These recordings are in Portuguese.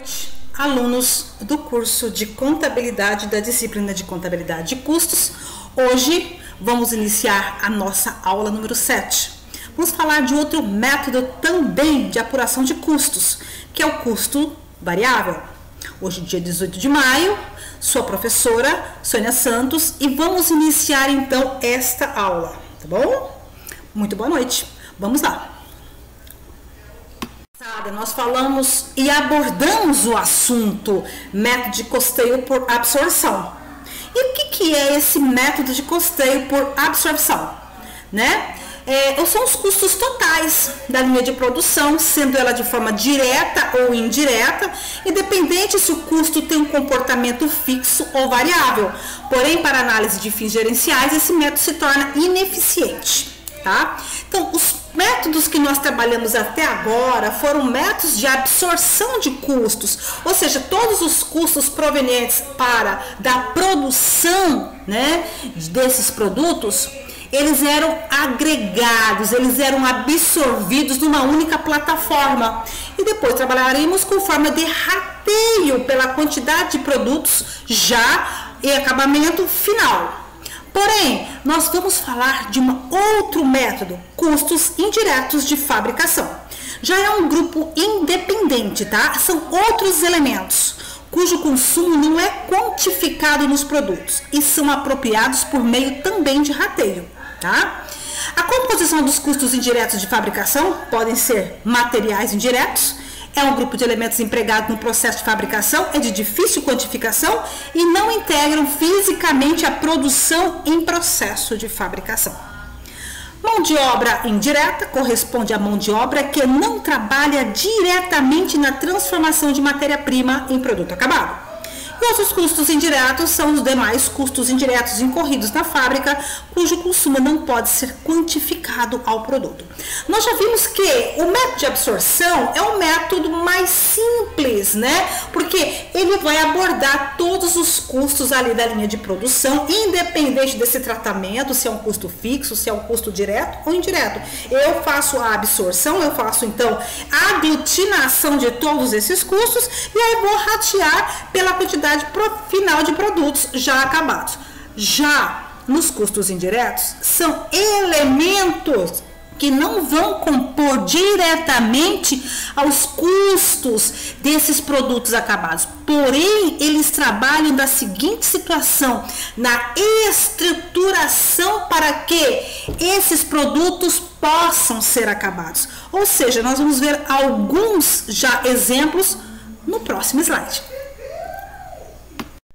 Noite, alunos do curso de Contabilidade da disciplina de Contabilidade de Custos. Hoje vamos iniciar a nossa aula número 7. Vamos falar de outro método também de apuração de custos, que é o custo variável. Hoje, dia 18 de maio, sou a professora Sônia Santos e vamos iniciar então esta aula, tá bom? Muito boa noite, vamos lá. Nós falamos e abordamos o assunto método de custeio por absorção. E o que é esse método de custeio por absorção? São os custos totais da linha de produção, sendo ela de forma direta ou indireta, independente se o custo tem um comportamento fixo ou variável. Porém, para análise de fins gerenciais, esse método se torna ineficiente, tá? Então, os métodos que nós trabalhamos até agora foram métodos de absorção de custos, ou seja, todos os custos provenientes da produção, desses produtos, eles eram agregados, eles eram absorvidos numa única plataforma. E depois trabalharemos com forma de rateio pela quantidade de produtos já em acabamento final. Porém, nós vamos falar de um outro método, custos indiretos de fabricação. Já é um grupo independente, tá? São outros elementos, cujo consumo não é quantificado nos produtos e são apropriados por meio também de rateio, tá? A composição dos custos indiretos de fabricação podem ser materiais indiretos, é um grupo de elementos empregados no processo de fabricação, é de difícil quantificação e não integram fisicamente a produção em processo de fabricação. Mão de obra indireta corresponde à mão de obra que não trabalha diretamente na transformação de matéria-prima em produto acabado. E outros custos indiretos são os demais custos indiretos incorridos na fábrica, cujo consumo não pode ser quantificado ao produto. Nós já vimos que o método de absorção é um método mais simples, Porque ele vai abordar todos os custos ali da linha de produção, independente desse tratamento, se é um custo fixo, se é um custo direto ou indireto. Eu faço a absorção, eu faço então a aglutinação de todos esses custos e aí vou ratear pela quantidade final de produtos já acabados. Já nos custos indiretos, são elementos que não vão compor diretamente aos custos desses produtos acabados. Porém, eles trabalham da seguinte situação, na estruturação para que esses produtos possam ser acabados. Ou seja, nós vamos ver alguns já exemplos no próximo slide.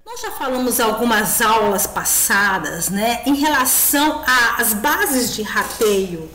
Nós já falamos algumas aulas passadas, em relação às bases de rateio.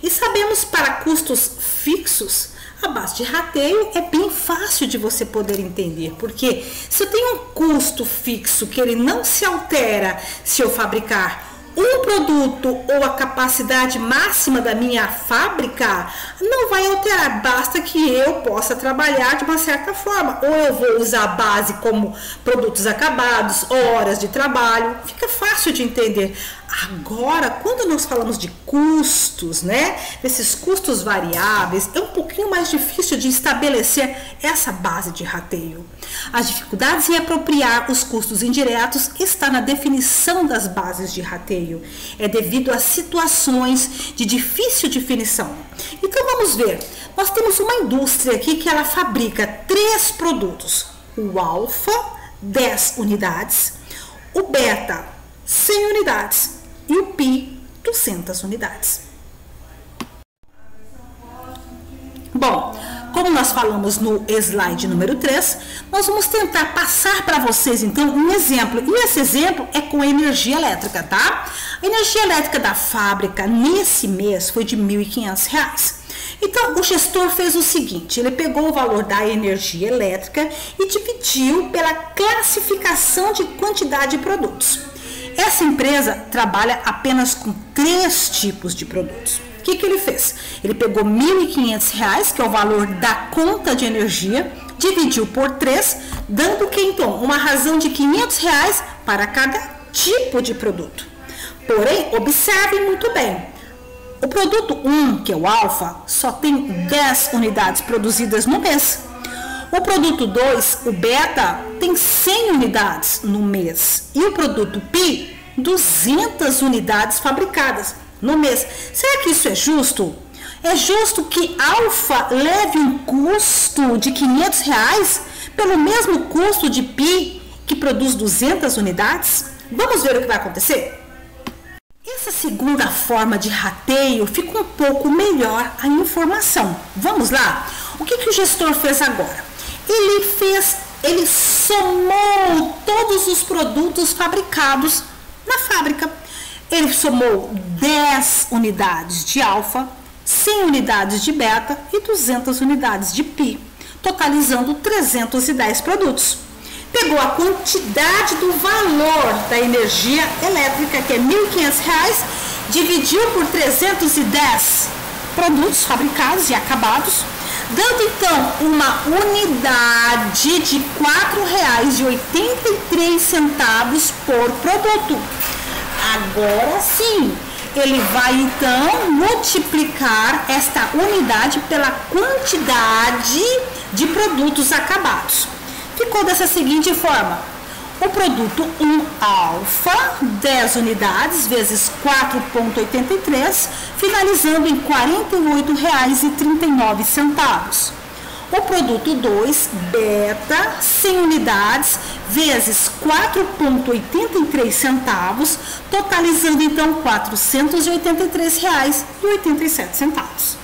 E sabemos para custos fixos, a base de rateio é bem fácil de você poder entender. Porque se eu tenho um custo fixo que ele não se altera se eu fabricar um produto ou a capacidade máxima da minha fábrica, não vai alterar, basta que eu possa trabalhar de uma certa forma. Ou eu vou usar a base como produtos acabados, horas de trabalho, fica fácil de entender. Agora, quando nós falamos de custos, desses custos variáveis, é um pouquinho mais difícil de estabelecer essa base de rateio. As dificuldades em apropriar os custos indiretos está na definição das bases de rateio. É devido a situações de difícil definição. Então vamos ver, nós temos uma indústria aqui que ela fabrica 3 produtos. O alfa, 10 unidades, o beta, 100 unidades e o pi, 200 unidades. Bom, como nós falamos no slide número 3, nós vamos tentar passar para vocês então um exemplo. E esse exemplo é com energia elétrica, tá? A energia elétrica da fábrica nesse mês foi de R$ 1.500. Então, o gestor fez o seguinte, ele pegou o valor da energia elétrica e dividiu pela classificação de quantidade de produtos. Essa empresa trabalha apenas com 3 tipos de produtos. O que ele fez? Ele pegou R$ 1.500, que é o valor da conta de energia, dividiu por 3, dando que então uma razão de R$ 500 para cada tipo de produto. Porém, observem muito bem, o produto 1, que é o alfa, só tem 10 unidades produzidas no mês. O produto 2, o beta, tem 100 unidades no mês. E o produto pi, 200 unidades fabricadas no mês. Será que isso é justo? É justo que alfa leve um custo de R$500 pelo mesmo custo de pi, que produz 200 unidades? Vamos ver o que vai acontecer? Essa segunda forma de rateio fica um pouco melhor a informação. Vamos lá? O que o gestor fez agora? Ele somou todos os produtos fabricados na fábrica. Ele somou 10 unidades de alfa, 100 unidades de beta e 200 unidades de pi, totalizando 310 produtos. Pegou a quantidade do valor da energia elétrica, que é R$1.500, dividiu por 310 produtos fabricados e acabados, dando então uma unidade de R$4,83 por produto. Agora sim, ele vai então multiplicar esta unidade pela quantidade de produtos acabados. Ficou dessa seguinte forma: o produto 1 alfa, 10 unidades vezes 4,83, finalizando em R$48,39. O produto 2 beta, 100 unidades vezes 4,83, totalizando então R$483,87.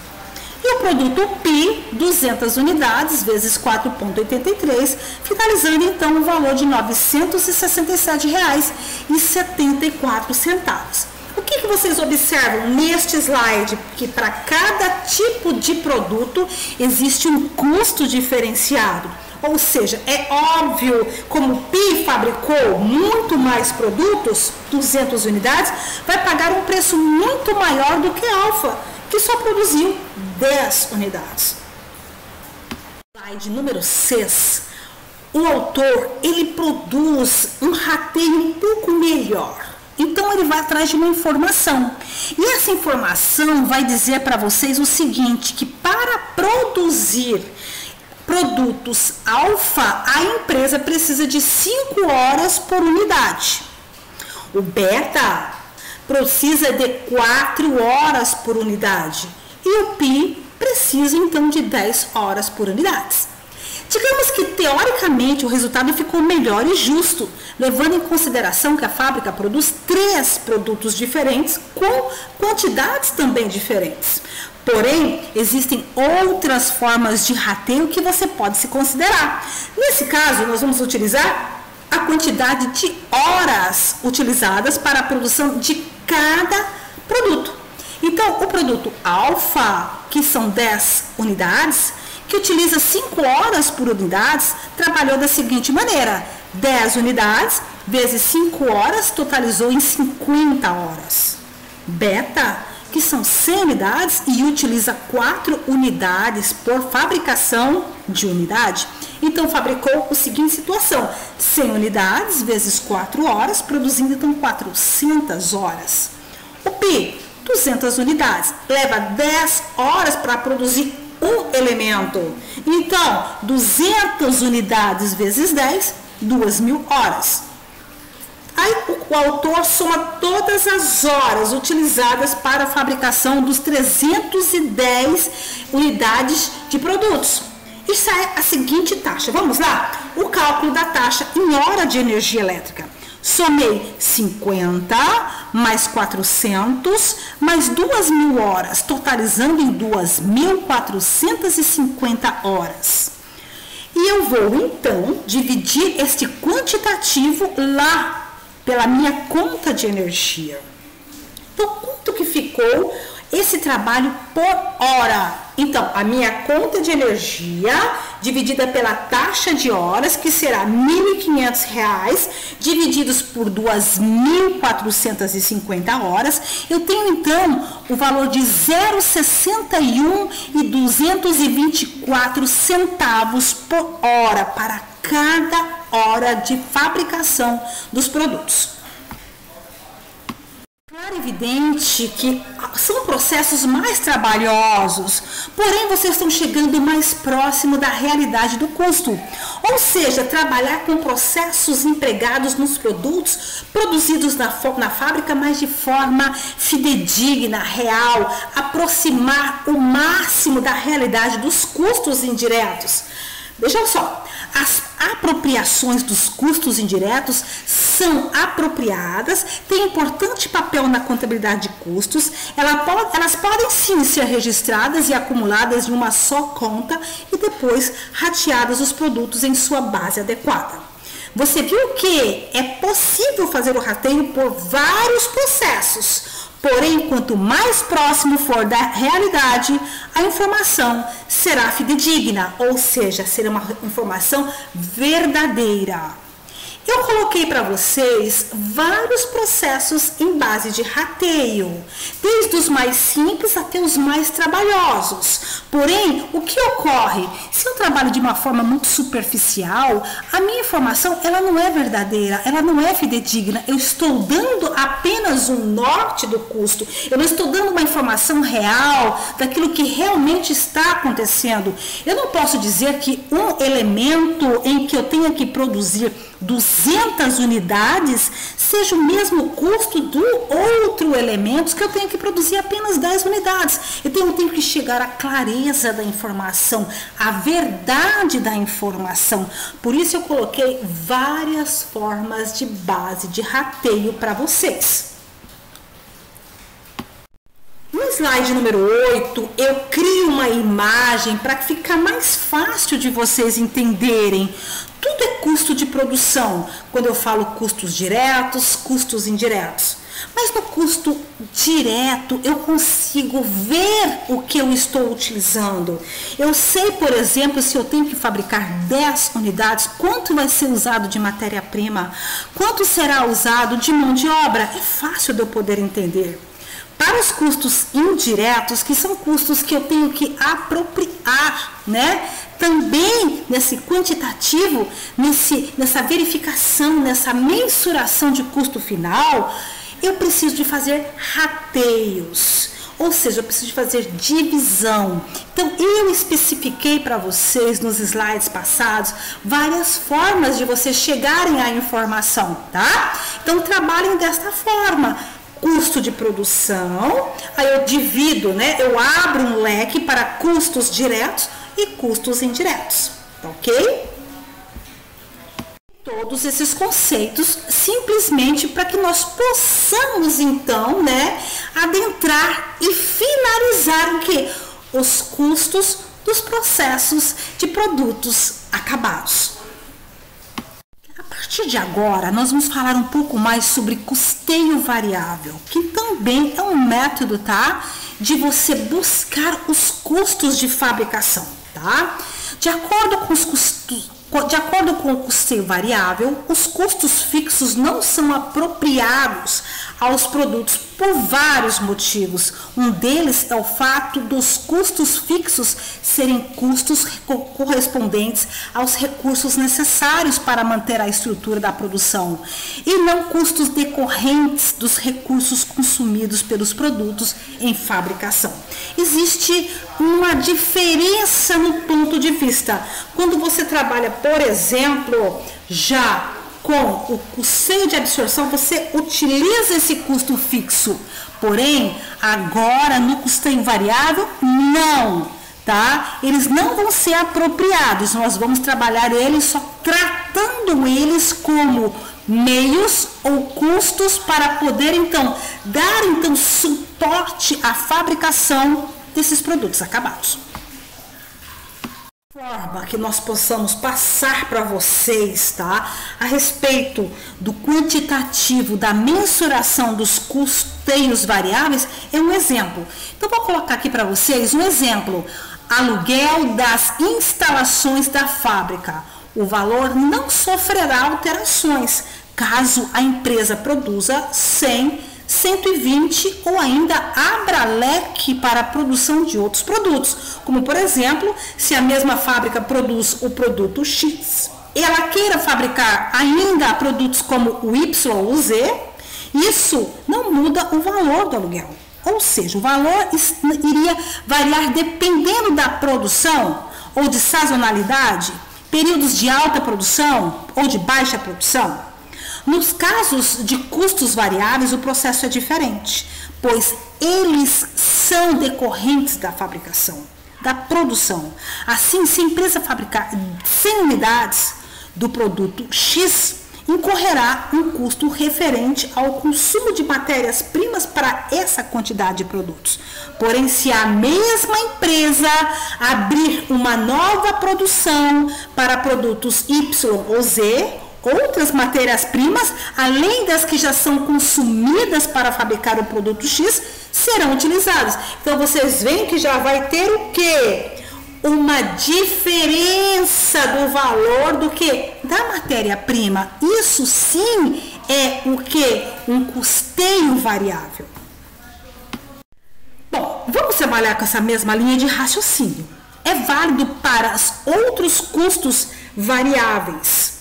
E o produto pi, 200 unidades vezes 4,83, finalizando então o valor de R$967,74. O que vocês observam neste slide? Que para cada tipo de produto existe um custo diferenciado. Ou seja, é óbvio, como o pi fabricou muito mais produtos, 200 unidades, vai pagar um preço muito maior do que alfa, que só produziu 10 unidades. Slide número 6. O autor, ele produz um rateio um pouco melhor. Então, ele vai atrás de uma informação. E essa informação vai dizer para vocês o seguinte, que para produzir produtos alfa, a empresa precisa de 5 horas por unidade. O beta precisa de 4 horas por unidade. E o pi precisa, então, de 10 horas por unidade. Digamos que, teoricamente, o resultado ficou melhor e justo, levando em consideração que a fábrica produz 3 produtos diferentes com quantidades também diferentes. Porém, existem outras formas de rateio que você pode se considerar. Nesse caso, nós vamos utilizar a quantidade de horas utilizadas para a produção de cada produto. Então, o produto alfa, que são 10 unidades, que utiliza 5 horas por unidade, trabalhou da seguinte maneira: 10 unidades vezes 5 horas totalizou em 50 horas. Beta, que são 100 unidades e utiliza 4 unidades por fabricação de unidade, então fabricou a seguinte situação: 100 unidades vezes 4 horas, produzindo então 400 horas. O pi, 200 unidades, leva 10 horas para produzir um elemento. Então, 200 unidades vezes 10, 2.000 horas. Aí o autor soma todas as horas utilizadas para a fabricação dos 310 unidades de produtos. E sai a seguinte taxa. Vamos lá? O cálculo da taxa em hora de energia elétrica. Somei 50 mais 400 mais 2.000 horas, totalizando em 2.450 horas. E eu vou, então, dividir este quantitativo lá pela minha conta de energia. Então, quanto que ficou esse trabalho por hora? Então, a minha conta de energia dividida pela taxa de horas, que será R$ 1.500, divididos por 2.450 horas, eu tenho então o valor de 0,61 centavos por hora para cada hora de fabricação dos produtos. evidente que são processos mais trabalhosos, porém vocês estão chegando mais próximo da realidade do custo. Ou seja, trabalhar com processos empregados nos produtos produzidos na fábrica, mas de forma fidedigna, real, aproximar o máximo da realidade dos custos indiretos. Vejam só, as apropriações dos custos indiretos são apropriadas, têm importante papel na contabilidade de custos, elas podem sim ser registradas e acumuladas em uma só conta e depois rateadas os produtos em sua base adequada. Você viu que é possível fazer o rateio por vários processos. Porém, quanto mais próximo for da realidade, a informação será fidedigna, ou seja, será uma informação verdadeira. Eu coloquei para vocês vários processos em base de rateio, desde os mais simples até os mais trabalhosos. Porém, o que ocorre? Se eu trabalho de uma forma muito superficial, a minha informação ela não é verdadeira, ela não é fidedigna. Eu estou dando apenas um norte do custo, eu não estou dando uma informação real daquilo que realmente está acontecendo. Eu não posso dizer que um elemento em que eu tenha que produzir 200 unidades seja o mesmo custo do outro elemento que eu tenho que produzir apenas 10 unidades. Então eu tenho que chegar à clareza da informação, à verdade da informação. Por isso eu coloquei várias formas de base de rateio para vocês. No slide número 8, eu crio uma imagem para ficar mais fácil de vocês entenderem. Tudo é custo de produção, quando eu falo custos diretos, custos indiretos. Mas no custo direto, eu consigo ver o que eu estou utilizando. Eu sei, por exemplo, se eu tenho que fabricar 10 unidades, quanto vai ser usado de matéria-prima, quanto será usado de mão de obra. É fácil de eu poder entender. Para os custos indiretos, que são custos que eu tenho que apropriar, né? Também nesse quantitativo, nessa verificação, nessa mensuração de custo final, eu preciso de fazer rateios. Ou seja, eu preciso de fazer divisão. Então, eu especifiquei para vocês nos slides passados várias formas de vocês chegarem à informação, tá? Então, trabalhem desta forma. Custo de produção, aí eu divido, né? Eu abro um leque para custos diretos e custos indiretos, tá ok? Todos esses conceitos simplesmente para que nós possamos então, né, adentrar e finalizar o que? Os custos dos processos de produtos acabados. A partir de agora, nós vamos falar um pouco mais sobre custeio variável, que também é um método, tá? De você buscar os custos de fabricação, tá? De acordo com o custeio variável, os custos fixos não são apropriados aos produtos por vários motivos. Um deles é o fato dos custos fixos serem custos correspondentes aos recursos necessários para manter a estrutura da produção e não custos decorrentes dos recursos consumidos pelos produtos em fabricação. Existe uma diferença no ponto de vista. Quando você trabalha, por exemplo, já com o custeio de absorção, você utiliza esse custo fixo. Porém, agora no custeio variável, não, tá? Eles não vão ser apropriados. Nós vamos trabalhar eles só tratando eles como meios ou custos para poder então dar suporte à fabricação desses produtos acabados. Forma que nós possamos passar para vocês, tá? A respeito do quantitativo, da mensuração dos custeios variáveis, é um exemplo. Então, vou colocar aqui para vocês um exemplo. Aluguel das instalações da fábrica. O valor não sofrerá alterações, caso a empresa produza 100, 120 ou ainda abra leque para a produção de outros produtos, como por exemplo, se a mesma fábrica produz o produto X, ela queira fabricar ainda produtos como o Y ou o Z, Isso não muda o valor do aluguel. Ou seja, o valor iria variar dependendo da produção ou de sazonalidade, períodos de alta produção ou de baixa produção. Nos casos de custos variáveis, o processo é diferente, pois eles são decorrentes da fabricação, da produção. Assim, se a empresa fabricar 100 unidades do produto X, incorrerá um custo referente ao consumo de matérias-primas para essa quantidade de produtos. Porém, se a mesma empresa abrir uma nova produção para produtos Y ou Z, outras matérias-primas, além das que já são consumidas para fabricar o produto X, serão utilizadas. Então, vocês veem que já vai ter o quê? Uma diferença do valor do que? Da matéria-prima. Isso sim é o que? Um custeio variável. Bom, vamos trabalhar com essa mesma linha de raciocínio. É válido para os outros custos variáveis.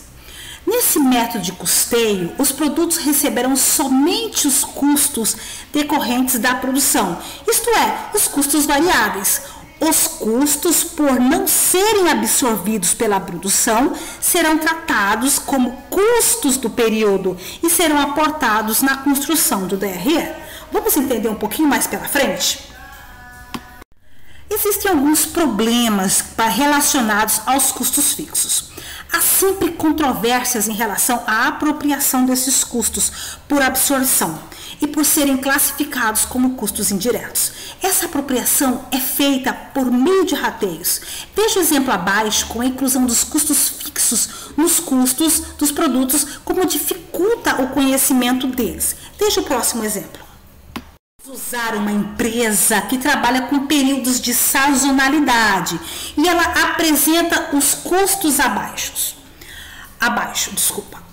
Nesse método de custeio, os produtos receberão somente os custos decorrentes da produção, isto é, os custos variáveis. Os custos, por não serem absorvidos pela produção, serão tratados como custos do período e serão aportados na construção do DRE. Vamos entender um pouquinho mais pela frente? Existem alguns problemas relacionados aos custos fixos. Há sempre controvérsias em relação à apropriação desses custos por absorção e por serem classificados como custos indiretos. Essa apropriação é feita por meio de rateios. Veja o exemplo abaixo com a inclusão dos custos fixos nos custos dos produtos, como dificulta o conhecimento deles. Veja o próximo exemplo. Usar uma empresa que trabalha com períodos de sazonalidade e ela apresenta os custos abaixo.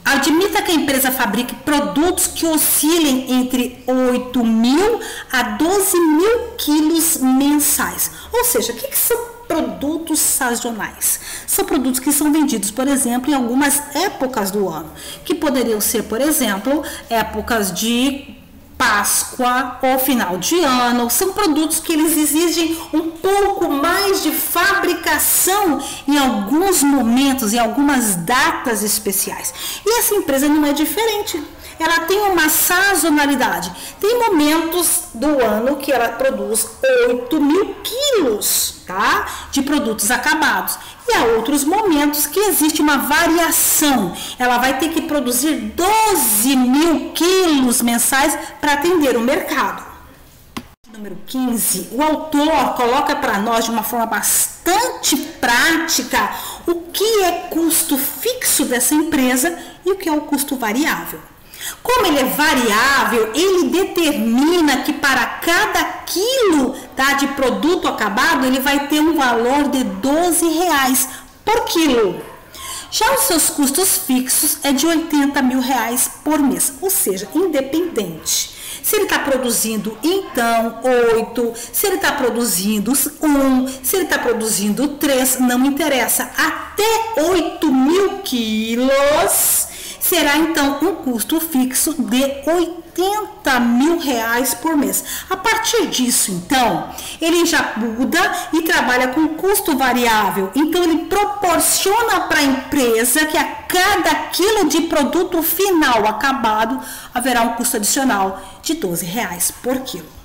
Admita que a empresa fabrique produtos que oscilem entre 8.000 a 12.000 quilos mensais. Ou seja, o que são produtos sazonais? São produtos que são vendidos, por exemplo, em algumas épocas do ano, que poderiam ser, por exemplo, épocas de Páscoa ou final de ano. São produtos que eles exigem um pouco mais de fabricação em alguns momentos, em algumas datas especiais. E essa empresa não é diferente. Ela tem uma sazonalidade. Tem momentos do ano que ela produz 8.000 quilos, tá? De produtos acabados. E há outros momentos que existe uma variação. Ela vai ter que produzir 12.000 quilos mensais para atender o mercado. Número 15, o autor coloca para nós de uma forma bastante prática o que é custo fixo dessa empresa e o que é o custo variável. Como ele é variável, ele determina que para cada quilo, tá, de produto acabado, ele vai ter um valor de R$12 por quilo. Já os seus custos fixos é de R$80.000 por mês, ou seja, independente. Se ele está produzindo, então, 8, se ele está produzindo 1, se ele está produzindo 3, não interessa. Até 8.000 quilos será, então, um custo fixo de R$80.000 por mês. A partir disso, então, ele já muda e trabalha com custo variável. Então, ele proporciona para a empresa que a cada quilo de produto final acabado haverá um custo adicional de R$12 por quilo.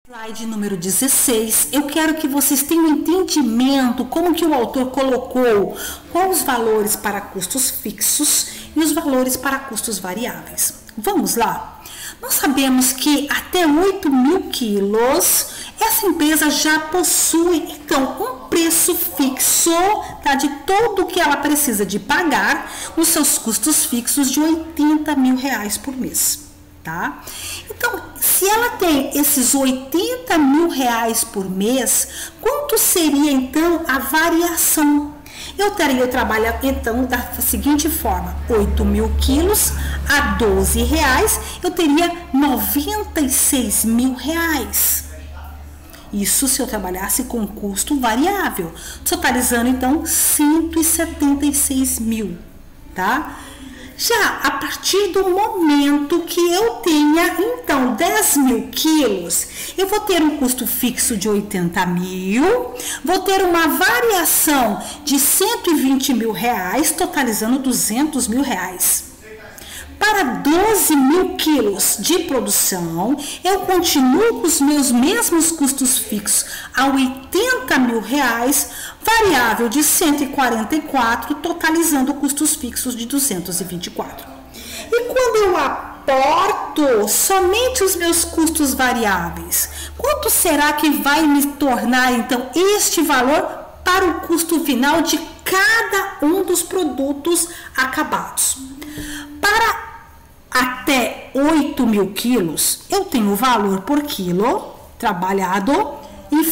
Slide número 16, eu quero que vocês tenham entendimento como que o autor colocou quais os valores para custos fixos e os valores para custos variáveis. Vamos lá? Nós sabemos que até 8.000 quilos, essa empresa já possui, então, um preço fixo, tá, de tudo o que ela precisa de pagar, os seus custos fixos de R$80.000 por mês. Tá? Então, se ela tem esses R$80.000 por mês, quanto seria então a variação? Eu trabalho então da seguinte forma: 8.000 quilos a R$12, eu teria R$96.000. Isso se eu trabalhasse com custo variável, totalizando então 176.000, tá? Já a partir do momento que eu tenha, então, 10 mil quilos, eu vou ter um custo fixo de 80 mil, vou ter uma variação de 120 mil reais, totalizando 200 mil reais. Para 12 mil quilos de produção, eu continuo com os meus mesmos custos fixos a 80 mil reais, variável de 144, totalizando custos fixos de 224. E quando eu aporto somente os meus custos variáveis, quanto será que vai me tornar, então, este valor para o custo final de cada um dos produtos acabados? Para até 8 mil quilos, eu tenho o valor por quilo trabalhado e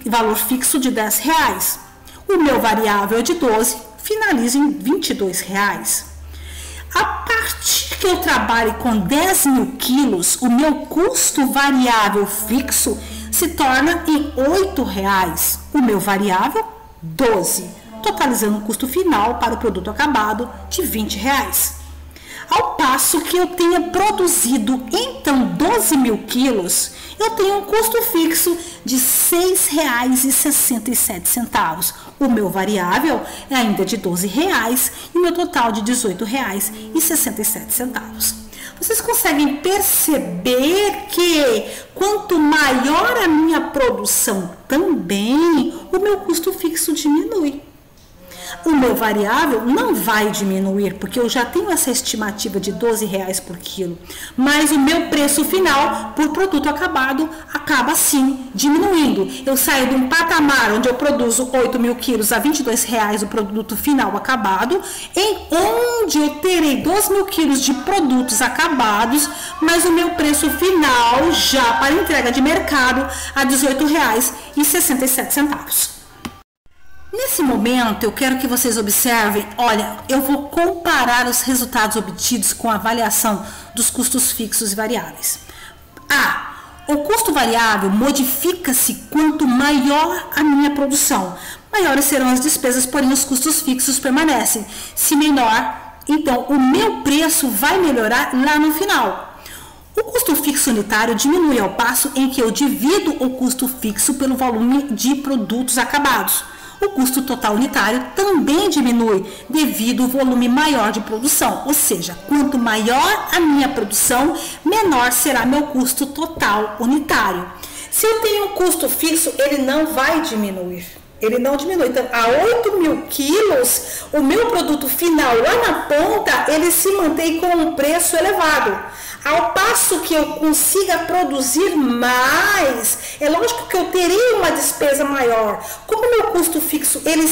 valor fixo de 10 reais. O meu variável é de 12, finaliza em 22 reais. A partir que eu trabalhe com 10 mil quilos, o meu custo variável fixo se torna em 8 reais. O meu variável, 12, totalizando um custo final para o produto acabado de 20 reais. Ao passo que eu tenha produzido, então, 12 mil quilos, eu tenho um custo fixo de R$ 6,67. O meu variável é ainda de R$ 12 e o meu total de R$ 18,67. Vocês conseguem perceber que quanto maior a minha produção também, o meu custo fixo diminui. O meu variável não vai diminuir, porque eu já tenho essa estimativa de R$ 12 por quilo, mas o meu preço final por produto acabado acaba sim diminuindo. Eu saio de um patamar onde eu produzo 8 mil quilos a R$ 22 o produto final acabado, em onde eu terei 12 mil quilos de produtos acabados, mas o meu preço final já para entrega de mercado a R$ 18,67. Nesse momento, eu quero que vocês observem, olha, eu vou comparar os resultados obtidos com a avaliação dos custos fixos e variáveis. O custo variável modifica-se quanto maior a minha produção. Maiores serão as despesas, porém os custos fixos permanecem. Se menor, então o meu preço vai melhorar lá no final. O custo fixo unitário diminui ao passo em que eu divido o custo fixo pelo volume de produtos acabados. O custo total unitário também diminui devido ao volume maior de produção, ou seja, quanto maior a minha produção, menor será meu custo total unitário. Se eu tenho um custo fixo, ele não vai diminuir. Ele não diminui. Então, a 8 mil quilos, o meu produto final lá na ponta, ele se mantém com um preço elevado. Ao passo que eu consiga produzir mais, é lógico que eu terei uma despesa maior. Como o meu custo fixo ele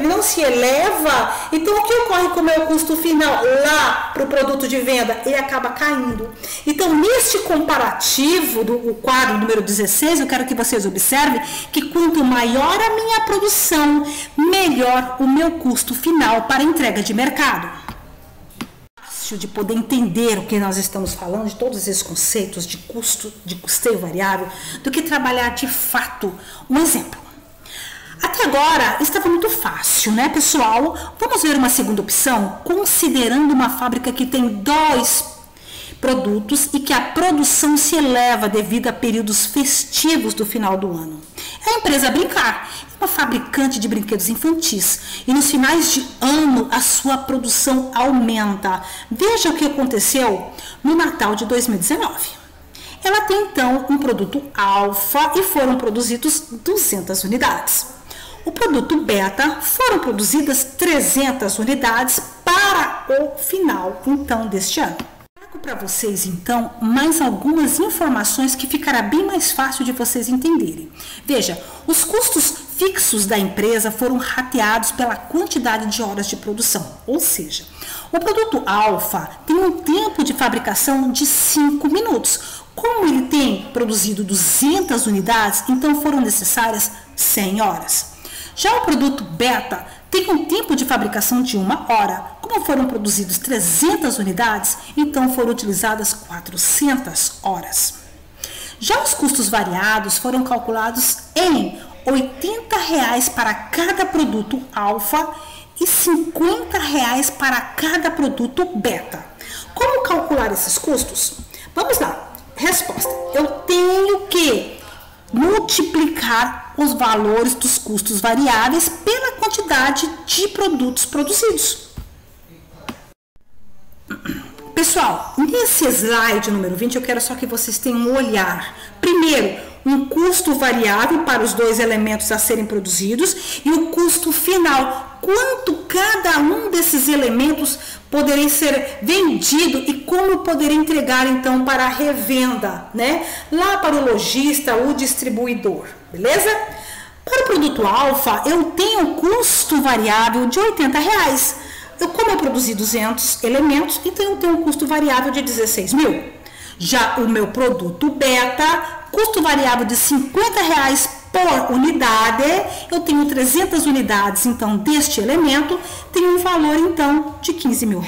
não se eleva, então o que ocorre com o meu custo final lá para o produto de venda? Ele acaba caindo. Então, neste comparativo do quadro número 16, eu quero que vocês observem que quanto maior a minha produção, melhor o meu custo final para entrega de mercado. De poder entender o que nós estamos falando, de todos esses conceitos de custo, de custeio variável, do que trabalhar de fato. Um exemplo. Até agora estava muito fácil, né, pessoal? Vamos ver uma segunda opção, considerando uma fábrica que tem 2 produtos e que a produção se eleva devido a períodos festivos do final do ano. É a empresa Brincar, uma fabricante de brinquedos infantis, e nos finais de ano a sua produção aumenta. Veja o que aconteceu no Natal de 2019. Ela tem então um produto alfa e foram produzidos 200 unidades. O produto beta foram produzidas 300 unidades para o final então deste ano. Para vocês, então, mais algumas informações que ficará bem mais fácil de vocês entenderem. Veja, os custos fixos da empresa foram rateados pela quantidade de horas de produção, ou seja, o produto alfa tem um tempo de fabricação de 5 minutos. Como ele tem produzido 200 unidades, então foram necessárias 100 horas. Já o produto beta tem um tempo de fabricação de 1 hora. Como foram produzidos 300 unidades, então foram utilizadas 400 horas. Já os custos variados foram calculados em R$ 80 para cada produto alfa R$250 para cada produto beta. Como calcular esses custos? Vamos lá. Resposta: eu tenho que multiplicar os valores dos custos variáveis pela quantidade de produtos produzidos. Pessoal, nesse slide número 20, eu quero só que vocês tenham um olhar. Primeiro, um custo variável para os dois elementos a serem produzidos e o custo final, quanto cada um desses elementos poderia ser vendido e como poderia entregar então para a revenda, né? Lá para o lojista, o distribuidor, beleza? Para o produto alfa, eu tenho um custo variável de R$80. Como eu produzi 200 elementos, então eu tenho um custo variável de 16 mil. Já o meu produto beta, custo variável de R$50 por unidade, eu tenho 300 unidades, então, deste elemento, tem um valor, então, de R$15 mil.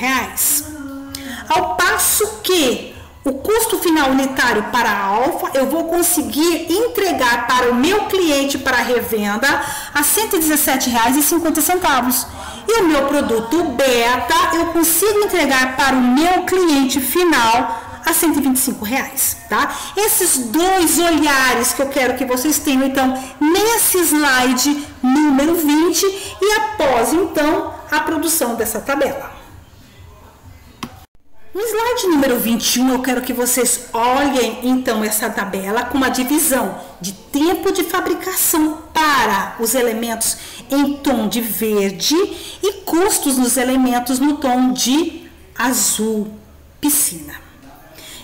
Ao passo que o custo final unitário para a alfa, eu vou conseguir entregar para o meu cliente para revenda a R$117,50. E o meu produto beta, eu consigo entregar para o meu cliente final a R$125, tá? Esses dois olhares que eu quero que vocês tenham, então, nesse slide número 20 e após, então, a produção dessa tabela. No slide número 21, eu quero que vocês olhem, então, essa tabela com uma divisão de tempo de fabricação para os elementos em tom de verde e custos nos elementos no tom de azul piscina.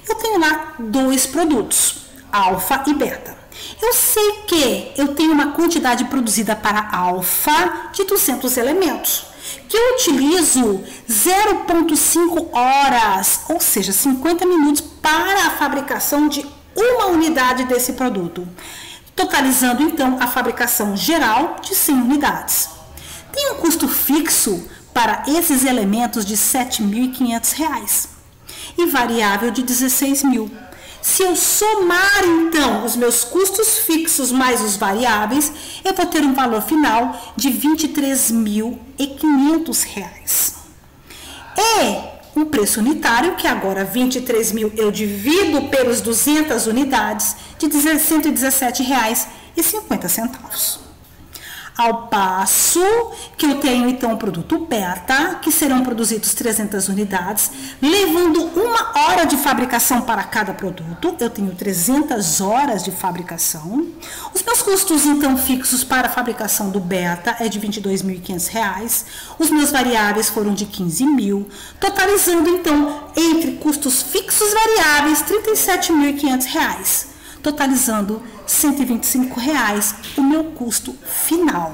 Eu tenho lá dois produtos, alfa e beta. Eu sei que eu tenho uma quantidade produzida para alfa de 200 elementos, que eu utilizo 0,5 horas, ou seja, 50 minutos para a fabricação de uma unidade desse produto, totalizando então a fabricação geral de 100 unidades. Tem um custo fixo para esses elementos de R$7.500 e variável de 16 mil. Se eu somar então os meus custos fixos mais os variáveis, eu vou ter um valor final de R$23.500. E um preço unitário, que agora 23 mil eu divido pelos 200 unidades, de R$117,50. Ao passo que eu tenho então o produto beta, que serão produzidos 300 unidades, levando uma hora de fabricação para cada produto. Eu tenho 300 horas de fabricação. Os meus custos então fixos para a fabricação do beta é de R$22.500. Os meus variáveis foram de 15 mil, totalizando então entre custos fixos variáveis R$37.500. Totalizando R$125 o meu custo final,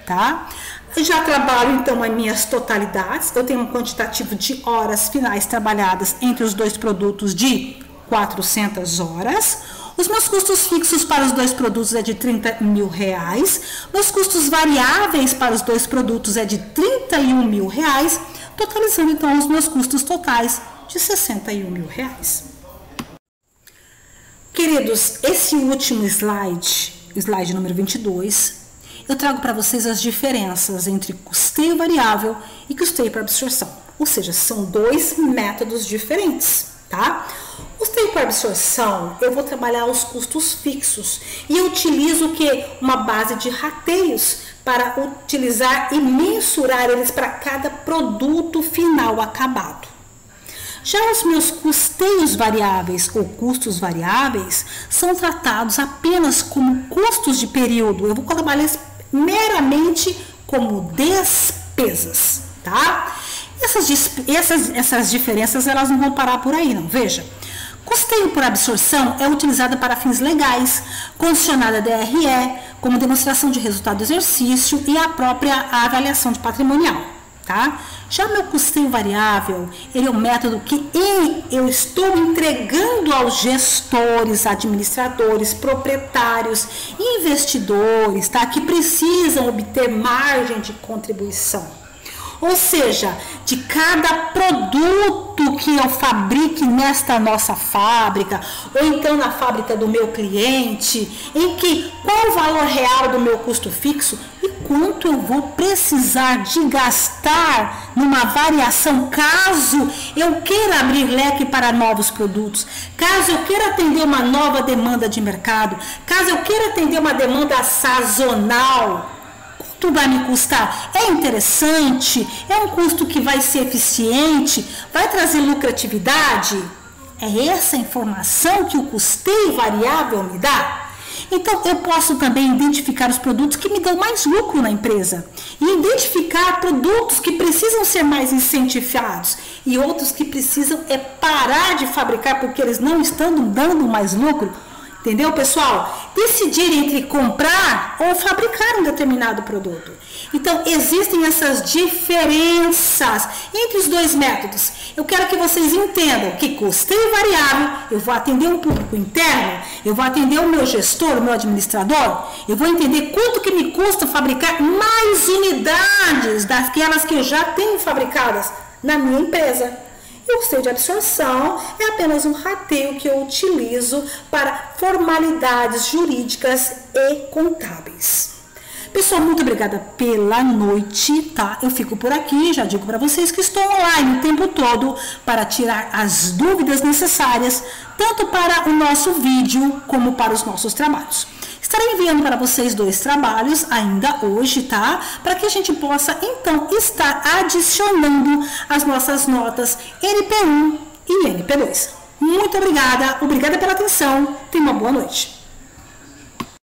tá? Eu já trabalho então as minhas totalidades, eu tenho um quantitativo de horas finais trabalhadas entre os dois produtos de 400 horas. Os meus custos fixos para os dois produtos é de R$30 mil. Meus custos variáveis para os dois produtos é de R$31 mil, totalizando então os meus custos totais de R$61 mil. Queridos, esse último slide número 22, eu trago para vocês as diferenças entre custeio variável e custeio por absorção. Ou seja, são dois métodos diferentes, tá? Custeio por absorção, eu vou trabalhar os custos fixos e eu utilizo o quê? Uma base de rateios para utilizar e mensurar eles para cada produto final acabado. Já os meus custeios variáveis ou custos variáveis são tratados apenas como custos de período. Eu vou trabalhar meramente como despesas, tá? Essas diferenças elas não vão parar por aí, não. Veja, custeio por absorção é utilizada para fins legais, condicionada a DRE, como demonstração de resultado do exercício e a própria avaliação de patrimonial, tá? Já meu custeio variável, ele é um método que eu estou entregando aos gestores, administradores, proprietários, investidores, tá? Que precisam obter margem de contribuição. Ou seja, de cada produto que eu fabrique nesta nossa fábrica, ou então na fábrica do meu cliente, qual o valor real do meu custo fixo e quanto eu vou precisar de gastar numa variação caso eu queira abrir leque para novos produtos, caso eu queira atender uma nova demanda de mercado, caso eu queira atender uma demanda sazonal. Quanto vai me custar? É interessante? É um custo que vai ser eficiente? Vai trazer lucratividade? É essa informação que o custeio variável me dá? Então, eu posso também identificar os produtos que me dão mais lucro na empresa e identificar produtos que precisam ser mais incentivados e outros que precisam parar de fabricar porque eles não estão dando mais lucro. Entendeu, pessoal? Decidir entre comprar ou fabricar um determinado produto. Então, existem essas diferenças entre os dois métodos. Eu quero que vocês entendam que custeio variável, eu vou atender um público interno, eu vou atender o meu gestor, o meu administrador, eu vou entender quanto que me custa fabricar mais unidades daquelas que eu já tenho fabricadas na minha empresa. E o custeio de absorção é apenas um rateio que eu utilizo para formalidades jurídicas e contábeis. Pessoal, muito obrigada pela noite, tá? Eu fico por aqui, já digo para vocês que estou online o tempo todo para tirar as dúvidas necessárias, tanto para o nosso vídeo como para os nossos trabalhos. Estarei enviando para vocês 2 trabalhos ainda hoje, tá? Para que a gente possa, então, estar adicionando as nossas notas NP1 e NP2. Muito obrigada pela atenção. Tenha uma boa noite.